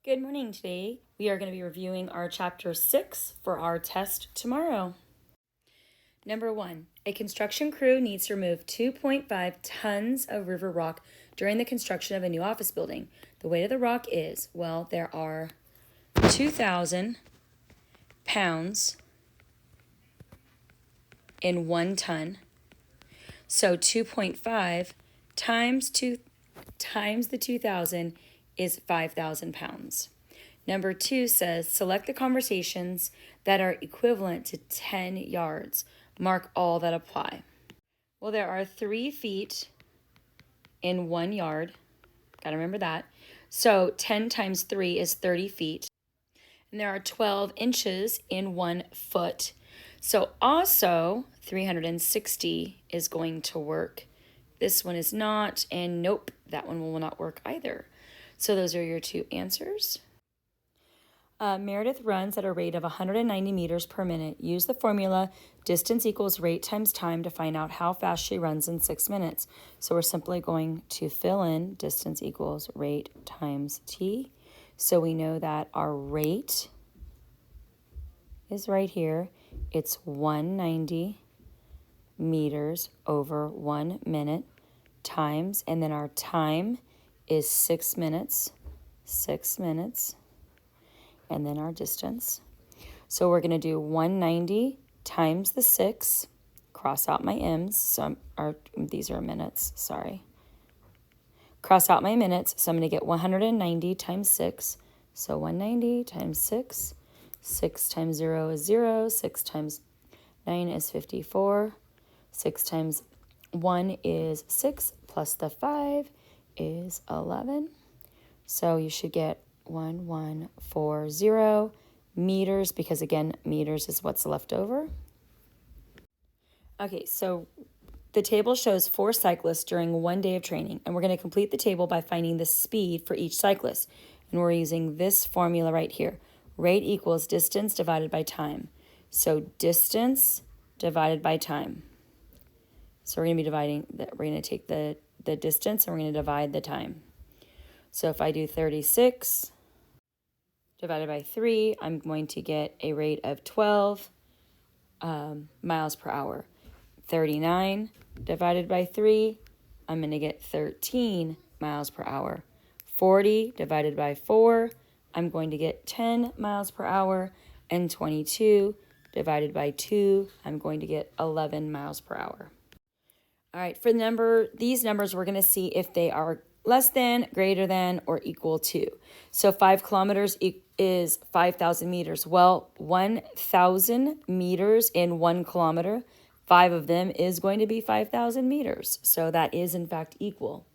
Good morning. Today we are going to be reviewing our chapter 6 for our test tomorrow. Number 1, a construction crew needs to remove 2.5 tons of river rock during the construction of a new office building. The weight of the rock is, well, there are 2,000 pounds in 1 ton. So 2.5 times the 2,000 is 5,000 pounds. Number 2 says, select the conversations that are equivalent to 10 yards. Mark all that apply. Well, there are 3 feet in 1 yard. Got to remember that. So 10 times 3 is 30 feet. And there are 12 inches in 1 foot. So also 360 is going to work. This one is not, and nope, that one will not work either. So those are your 2 answers. Meredith runs at a rate of 190 meters per minute. Use the formula distance equals rate times time to find out how fast she runs in 6 minutes. So we're simply going to fill in distance equals rate times t. So we know that our rate is right here. It's 190 meters over 1 minute times, and then our time is 6 minutes, and then our distance. So we're going to do 190 times the 6, cross out my m's, so these are minutes, sorry. Cross out my minutes, so I'm going to get 190 times 6, so 190 times 6, 6 times 0 is 0, 6 times 9 is 54, 6 times 1 is 6, plus the 5 is 11. So you should get 1140 meters, because again, meters is what's left over. Okay, so the table shows 4 cyclists during 1 day of training, and we're going to complete the table by finding the speed for each cyclist. And we're using this formula right here. Rate equals distance divided by time. So distance divided by time. So we're going to take the distance and we're going to divide the time. So if I do 36 divided by 3, I'm going to get a rate of 12 miles per hour. 39 divided by 3, I'm going to get 13 miles per hour. 40 divided by 4, I'm going to get 10 miles per hour. And 22 divided by 2, I'm going to get 11 miles per hour. All right, for these numbers, we're going to see if they are less than, greater than, or equal to. So 5 kilometers is 5,000 meters. Well, 1,000 meters in 1 kilometer, 5 of them is going to be 5,000 meters. So that is, in fact, equal.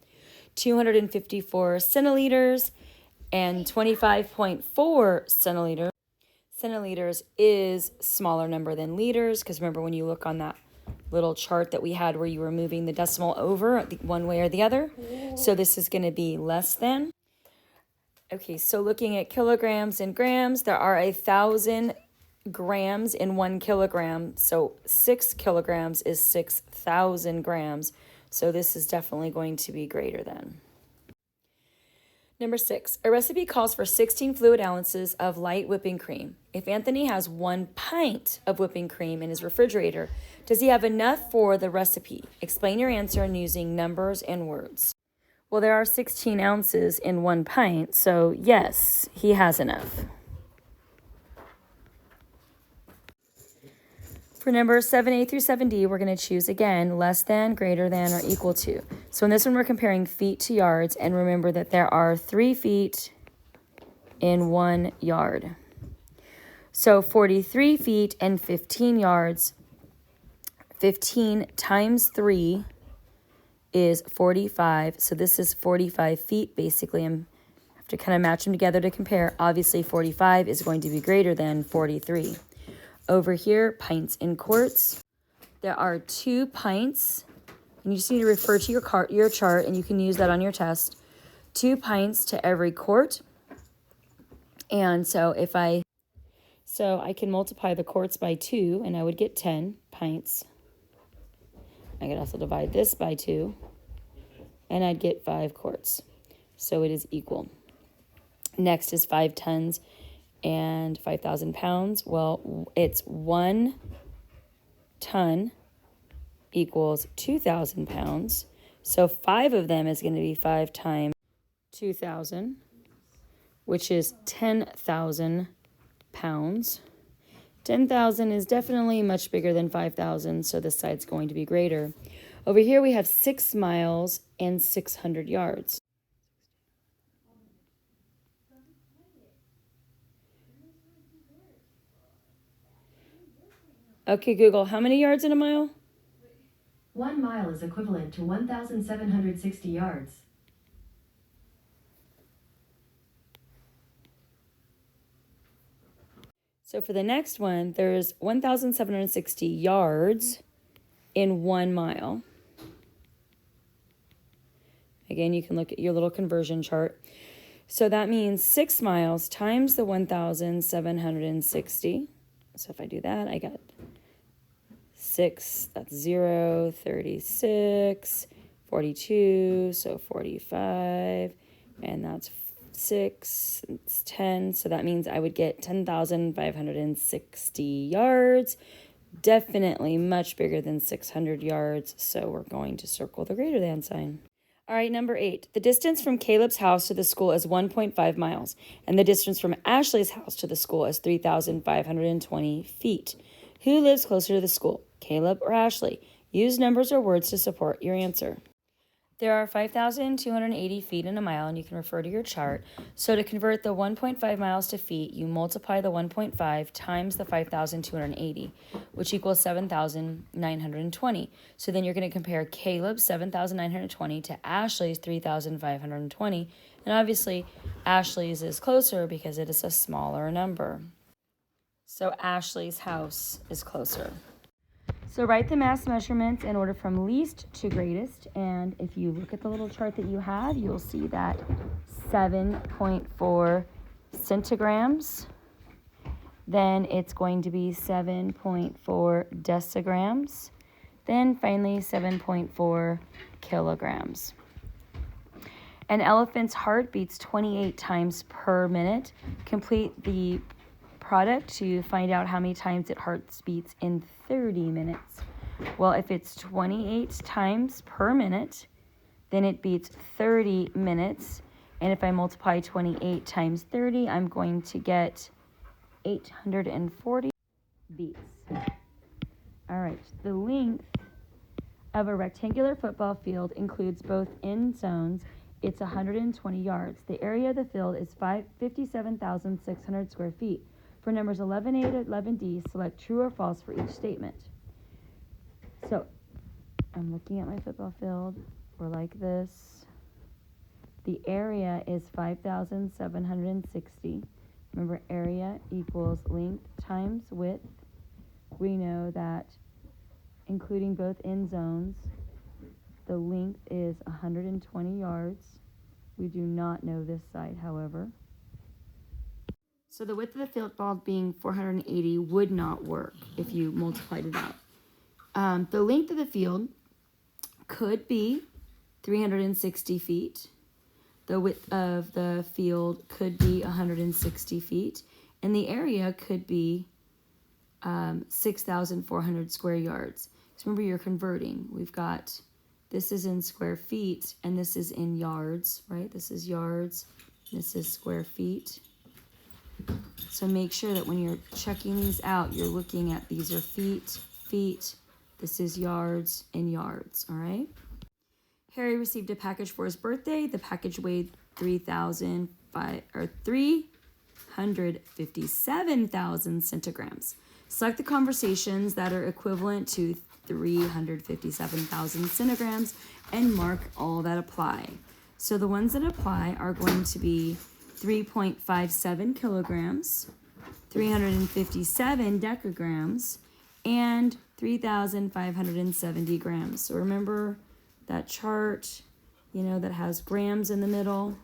254 centiliters and 25.4 centiliters. Centiliters is smaller number than liters, because remember when you look on that little chart that we had where you were moving the decimal over one way or the other. So this is going to be less than. Okay, so looking at kilograms and grams, there are 1,000 grams in 1 kilogram. So 6 kilograms is 6,000 grams. So this is definitely going to be greater than. Number 6, a recipe calls for 16 fluid ounces of light whipping cream. If Anthony has 1 pint of whipping cream in his refrigerator, does he have enough for the recipe? Explain your answer using numbers and words. Well, there are 16 ounces in 1 pint, so yes, he has enough. For numbers 7A through 7D, we're going to choose again, less than, greater than, or equal to. So in this one, we're comparing feet to yards, and remember that there are 3 feet in 1 yard. So 43 feet and 15 yards, 15 times 3 is 45. So this is 45 feet. Basically, I have to kind of match them together to compare. Obviously, 45 is going to be greater than 43. Over here, pints and quarts. There are 2 pints, and you just need to refer to your chart, and you can use that on your test. 2 pints to every quart. And so I can multiply the quarts by 2, and I would get 10 pints. I could also divide this by 2, and I'd get 5 quarts. So it is equal. Next is 5 tons and 5,000 pounds. Well, it's 1 ton equals 2,000 pounds. So 5 of them is going to be 5 times 2,000, which is 10,000 pounds. 10,000 is definitely much bigger than 5,000, so this side's going to be greater. Over here we have 6 miles and 600 yards. Okay, Google, how many yards in a mile? 1 mile is equivalent to 1,760 yards. So for the next one, there's 1,760 yards in 1 mile. Again, you can look at your little conversion chart. So that means 6 miles times the 1,760. So if I do that, I got 6, that's 0, 36, 42, so 45, and that's 6, it's 10. So that means I would get 10,560 yards. Definitely much bigger than 600 yards, so we're going to circle the greater than sign. All right, number 8. The distance from Caleb's house to the school is 1.5 miles, and the distance from Ashley's house to the school is 3,520 feet. Who lives closer to the school, Caleb or Ashley? Use numbers or words to support your answer. There are 5,280 feet in a mile, and you can refer to your chart. So to convert the 1.5 miles to feet, you multiply the 1.5 times the 5,280, which equals 7,920. So then you're going to compare Caleb's 7,920 to Ashley's 3,520. And obviously, Ashley's is closer because it is a smaller number. So Ashley's house is closer. So write the mass measurements in order from least to greatest, and if you look at the little chart that you have, you'll see that 7.4 centigrams, then it's going to be 7.4 decigrams, then finally 7.4 kilograms. An elephant's heart beats 28 times per minute. Complete the product to find out how many times it heart beats in 30 minutes. Well, if it's 28 times per minute, then it beats 30 minutes. And if I multiply 28 times 30, I'm going to get 840 beats. All right, the length of a rectangular football field includes both end zones. It's 120 yards. The area of the field is 57,600 square feet. For numbers 11A to 11D, select true or false for each statement. So I'm looking at my football field. We're like this. The area is 5,760. Remember, area equals length times width. We know that including both end zones, the length is 120 yards. We do not know this side, however. So the width of the field ball being 480 would not work if you multiplied it out. The length of the field could be 360 feet. The width of the field could be 160 feet. And the area could be 6,400 square yards. So remember, you're converting. We've got, this is in square feet, and this is in yards, right? This is yards, this is square feet. So make sure that when you're checking these out, you're looking at these are feet, this is yards, and yards, all right? Harry received a package for his birthday. The package weighed 357,000 centigrams. Select the conversations that are equivalent to 357,000 centigrams and mark all that apply. So the ones that apply are going to be 3.57 kilograms, 357 decagrams, and 3,570 grams. So remember that chart, that has grams in the middle.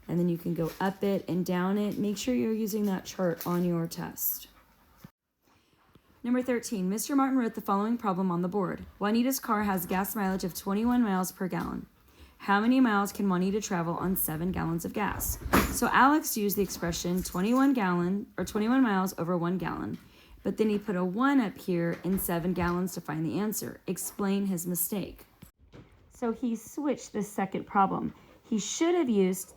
And then you can go up it and down it. Make sure you're using that chart on your test. Number 13, Mr. Martin wrote the following problem on the board. Juanita's car has gas mileage of 21 miles per gallon. How many miles can Juanita travel on 7 gallons of gas? So Alex used the expression 21 miles over 1 gallon, but then he put a 1 up here in 7 gallons to find the answer. Explain his mistake. So he switched the second problem. He should have used,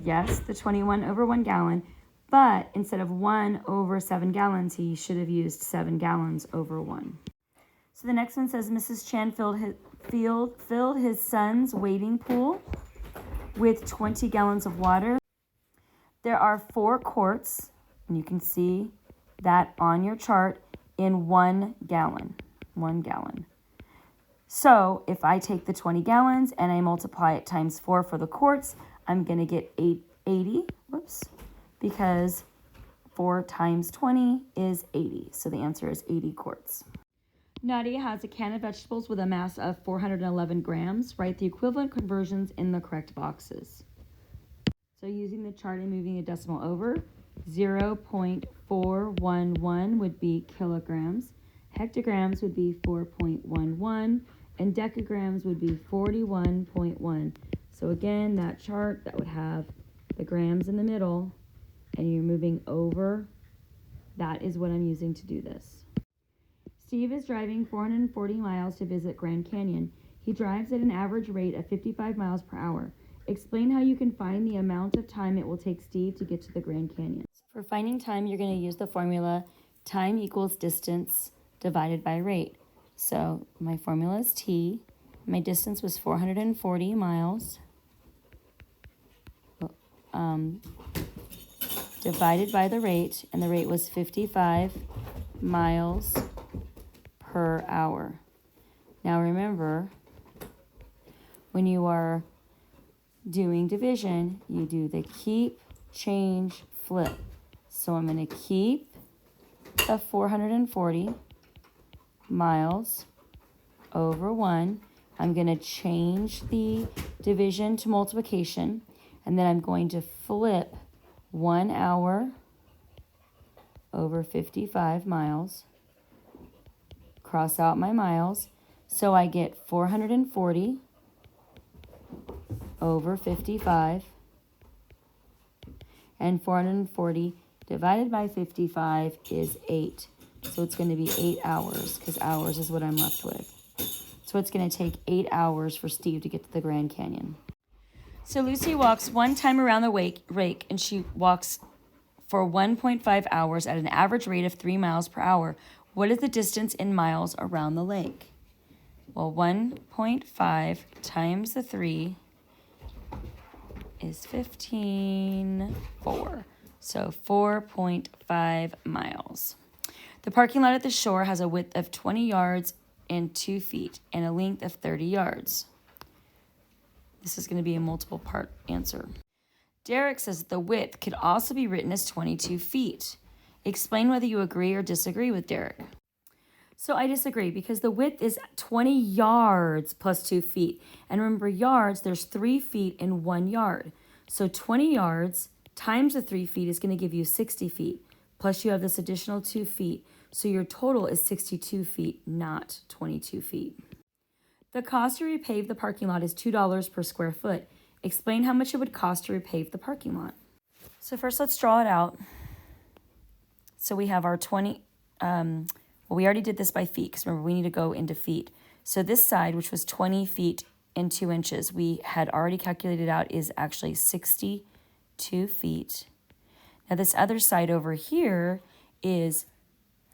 yes, the 21 over 1 gallon, but instead of 1 over 7 gallons, he should have used 7 gallons over 1. So the next one says Mrs. Chan filled his son's wading pool with 20 gallons of water. There are 4 quarts, and you can see that on your chart, in 1 gallon. 1 gallon. So if I take the 20 gallons and I multiply it times 4 for the quarts, I'm going to get 80, because 4 times 20 is 80. So the answer is 80 quarts. Nadia has a can of vegetables with a mass of 411 grams. Write the equivalent conversions in the correct boxes. So using the chart and moving a decimal over, 0.411 would be kilograms, hectograms would be 4.11, and decagrams would be 41.1. So again, that chart, that would have the grams in the middle, and you're moving over. That is what I'm using to do this. Steve is driving 440 miles to visit Grand Canyon. He drives at an average rate of 55 miles per hour. Explain how you can find the amount of time it will take Steve to get to the Grand Canyon. For finding time, you're going to use the formula time equals distance divided by rate. So my formula is T. My distance was 440 miles divided by the rate, and the rate was 55 miles per hour. Now remember, when you are doing division, you do the keep, change, flip. So I'm going to keep the 440 miles over 1. I'm going to change the division to multiplication, and then I'm going to flip 1 hour over 55 miles. Cross out my miles. So I get 440 over 55, and 440 divided by 55 is 8. So it's going to be 8 hours, because hours is what I'm left with. So it's going to take 8 hours for Steve to get to the Grand Canyon. So Lucy walks 1 time around the rake, and she walks for 1.5 hours at an average rate of 3 miles per hour. What is the distance in miles around the lake? Well, 1.5 times the 3 is 15.4. So 4.5 miles. The parking lot at the shore has a width of 20 yards and 2 feet and a length of 30 yards. This is going to be a multiple part answer. Derek says the width could also be written as 22 feet. Explain whether you agree or disagree with Derek. So I disagree, because the width is 20 yards plus 2 feet. And remember, yards, there's 3 feet in 1 yard. So 20 yards times the 3 feet is going to give you 60 feet. Plus you have this additional 2 feet. So your total is 62 feet, not 22 feet. The cost to repave the parking lot is $2 per square foot. Explain how much it would cost to repave the parking lot. So first let's draw it out. So we have our 20, well, we already did this by feet, because remember, we need to go into feet. So this side, which was 20 feet and 2 inches, we had already calculated out is actually 62 feet. Now this other side over here is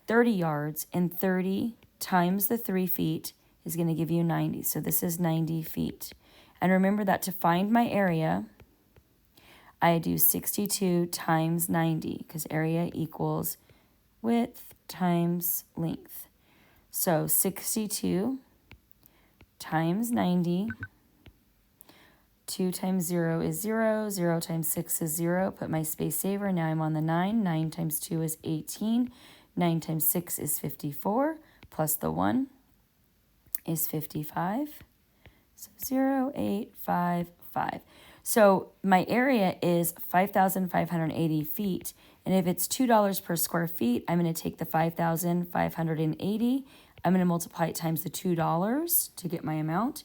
30 yards, and 30 times the 3 feet is going to give you 90. So this is 90 feet. And remember that to find my area, I do 62 times 90, because area equals width times length. So 62 times 90, 2 times 0 is 0, 0 times 6 is 0. Put my space saver. Now I'm on the 9. 9 times 2 is 18. 9 times 6 is 54, plus the 1 is 55. So 0, 8, 5, 5. So my area is 5,580 feet. And if it's $2 per square feet, I'm going to take the 5,580. I'm going to multiply it times the $2 to get my amount.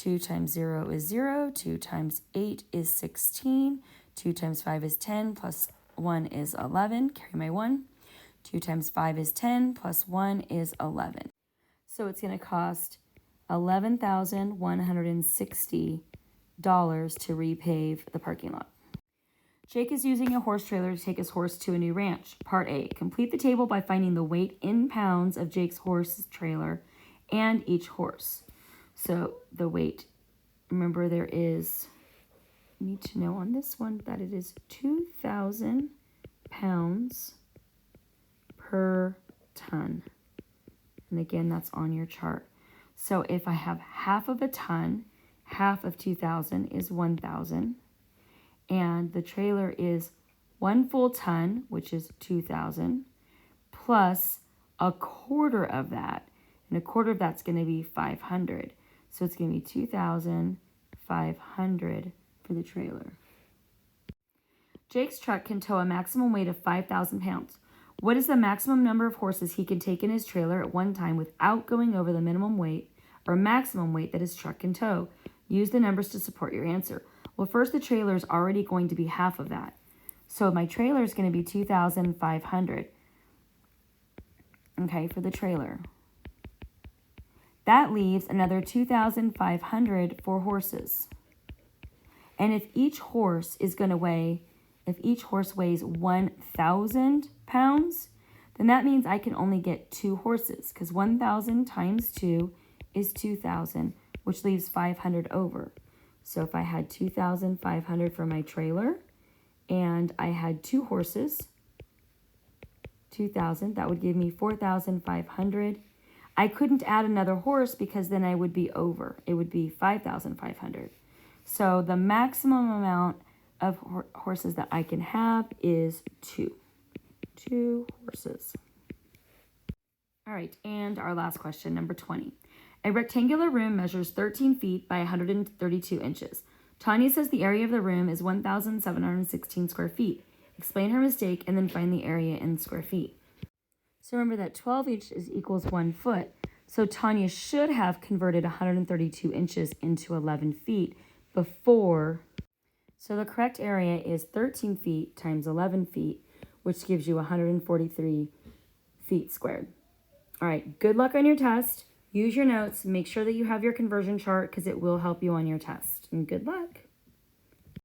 2 times 0 is 0. 2 times 8 is 16. 2 times 5 is 10, plus 1 is 11. Carry my 1. 2 times 5 is 10, plus 1 is 11. So it's going to cost $11,160 to repave the parking lot. Jake is using a horse trailer to take his horse to a new ranch. Part A. Complete the table by finding the weight in pounds of Jake's horse trailer and each horse. So the weight, remember you need to know on this one that it is 2,000 pounds per ton. And again, that's on your chart. So if I have half of a ton, half of 2,000 is 1,000. And the trailer is 1 full ton, which is 2,000, plus a quarter of that. And a quarter of that's going to be 500. So it's going to be 2,500 for the trailer. Jake's truck can tow a maximum weight of 5,000 pounds. What is the maximum number of horses he can take in his trailer at one time without going over the minimum weight or maximum weight that his truck can tow? Use the numbers to support your answer. Well, first, the trailer is already going to be half of that. So my trailer is going to be 2,500. Okay, for the trailer. That leaves another 2,500 for horses. And if each horse weighs 1,000 pounds, then that means I can only get 2 horses, because 1,000 times 2 is 2,000, which leaves 500 over. So if I had 2,500 for my trailer and I had 2 horses, 2,000, that would give me 4,500. I couldn't add another horse because then I would be over. It would be 5,500. So the maximum amount of horses that I can have is 2. 2 horses. All right, and our last question, number 20. A rectangular room measures 13 feet by 132 inches. Tanya says the area of the room is 1,716 square feet. Explain her mistake and then find the area in square feet. So remember that 12 inches equals 1 foot. So Tanya should have converted 132 inches into 11 feet before. So the correct area is 13 feet times 11 feet, which gives you 143 feet squared. All right, good luck on your test. Use your notes. Make sure that you have your conversion chart because it will help you on your test. And good luck.